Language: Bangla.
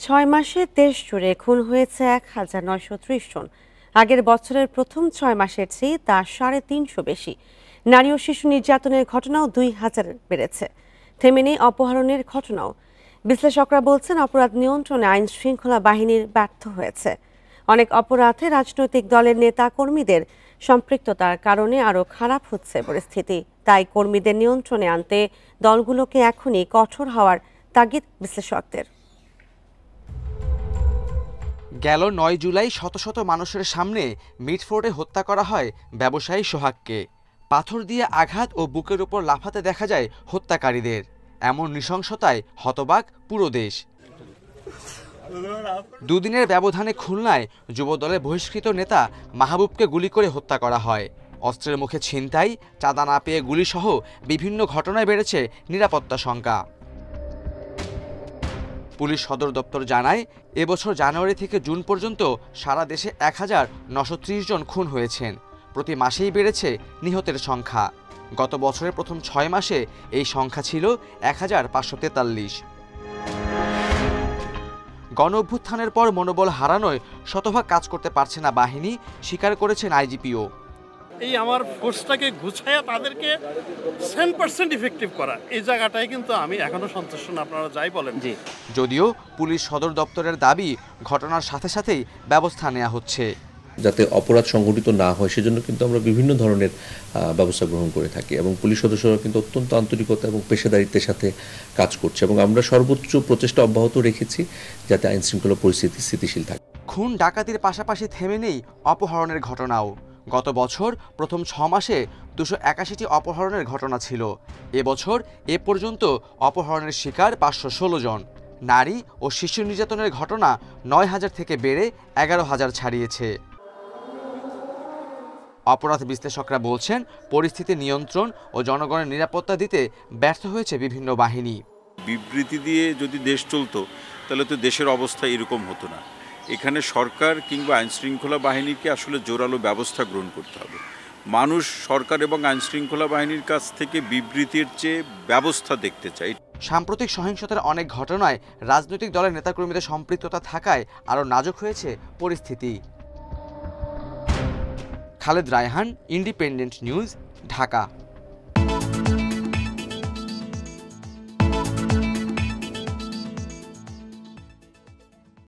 6 মাসে দেশ জুড়ে খুন হয়েছে 1930 জন। আগের বছরের প্রথম 6 মাসের চেয়ে তা 350 বেশি। নারী ও শিশু নির্যাতনের ঘটনাও 2000 বেড়েছে। থেমে নেই অপহরণের ঘটনাও। বিশ্লেষকরা বলছেন অপরাধ নিয়ন্ত্রণে আইন শৃঙ্খলা বাহিনীর ব্যর্থ হয়েছে। অনেক অপরাধে রাজনৈতিক দলের নেতা কর্মীদের সম্পৃক্ততার কারণে আরও খারাপ হচ্ছে পরিস্থিতি। তাই কর্মীদের নিয়ন্ত্রণে আনতে দলগুলোকে এখনই কঠোর হওয়ার তাগিদ বিশ্লেষকদের। গেল 9 জুলাই শত শত মানুষের সামনে মিটফোর্ডে হত্যা করা হয় ব্যবসায়ী সোহাগকে। পাথর দিয়ে আঘাত ও বুকের উপর লাফাতে দেখা যায় হত্যাকারীদের। এমন নৃশংসতায় হতবাক পুরো দেশ। দুদিনের ব্যবধানে খুলনায় যুবদলের বহিষ্কৃত নেতা মাহবুবকে গুলি করে হত্যা করা হয়। অস্ত্রের মুখে ছিনতাই, চাঁদা না পেয়ে গুলিসহ বিভিন্ন ঘটনায় বেড়েছে নিরাপত্তা শঙ্কা। পুলিশ সদর দপ্তর জানায়, এবছর জানুয়ারি থেকে জুন পর্যন্ত সারা দেশে 1930 জন খুন হয়েছেন। প্রতি মাসেই বেড়েছে নিহতের সংখ্যা। গত বছরের প্রথম 6 মাসে এই সংখ্যা ছিল 1543। গণ অভ্যুত্থানের পর মনোবল হারানোয় শতভাগ কাজ করতে পারছে না বাহিনী, স্বীকার করেছেন আইজিপিও। এই আমার ফোর্সটাকে গুছাইয়া তাদেরকে 100% ইফেক্টিভ করা, এই জায়গাটায় কিন্তু আমি এখনো সন্তুষ্ট না, আপনারা যাই বলেন। যদিও পুলিশ সদর দপ্তরের দাবি, ঘটনার সাথে সাথেই ব্যবস্থা নেওয়া হচ্ছে। যাতে অপরাধ সংঘটিত না হয় সেজন্য কিন্তু আমরা বিভিন্ন ধরনের ব্যবস্থা গ্রহণ করে থাকি এবং পুলিশ সদস্যরা কিন্তু অত্যন্ত আন্তরিকতা এবং পেশাদারিত্বের সাথে কাজ করছে এবং আমরা সর্বোচ্চ প্রচেষ্টা অব্যাহত রেখেছি যাতে আইন শৃঙ্খলা পরিস্থিতি স্থিতিশীল থাকে। খুন ডাকাতির পাশাপাশি থেমে নেই অপহরণের ঘটনাও। গত বছর প্রথম 6 মাসে 281টি অপহরণের ঘটনা ছিল। এবছর এ পর্যন্ত অপহরণের শিকার 516 জন। নারী ও শিশু নির্যাতনের ঘটনা 9000 থেকে বেড়ে 11000 ছাড়িয়েছে। অপরাধ বিশ্লেষকরা বলছেন, পরিস্থিতি নিয়ন্ত্রণ ও জনগণের নিরাপত্তা দিতে ব্যর্থ হয়েছে বিভিন্ন বাহিনী। বিবৃতি দিয়ে যদি দেশ চলতো তাহলে তো দেশের অবস্থা এরকম হতো না। এখানে সরকার কিংবা আইনশৃঙ্খলা বাহিনীকে আসলে জোরালো ব্যবস্থা গ্রহণ করতে হবে। মানুষ সরকার এবং আইনশৃঙ্খলা বাহিনীর কাছ থেকে বিবৃতির চেয়ে ব্যবস্থা দেখতে চায়। সাম্প্রতিক সহিংসতার অনেক ঘটনায় রাজনৈতিক দলের নেতাকর্মীদের সম্পৃক্ততা থাকায় আরও নাজুক হয়েছে পরিস্থিতি। Khaled Raihan, independent news, Dhaka.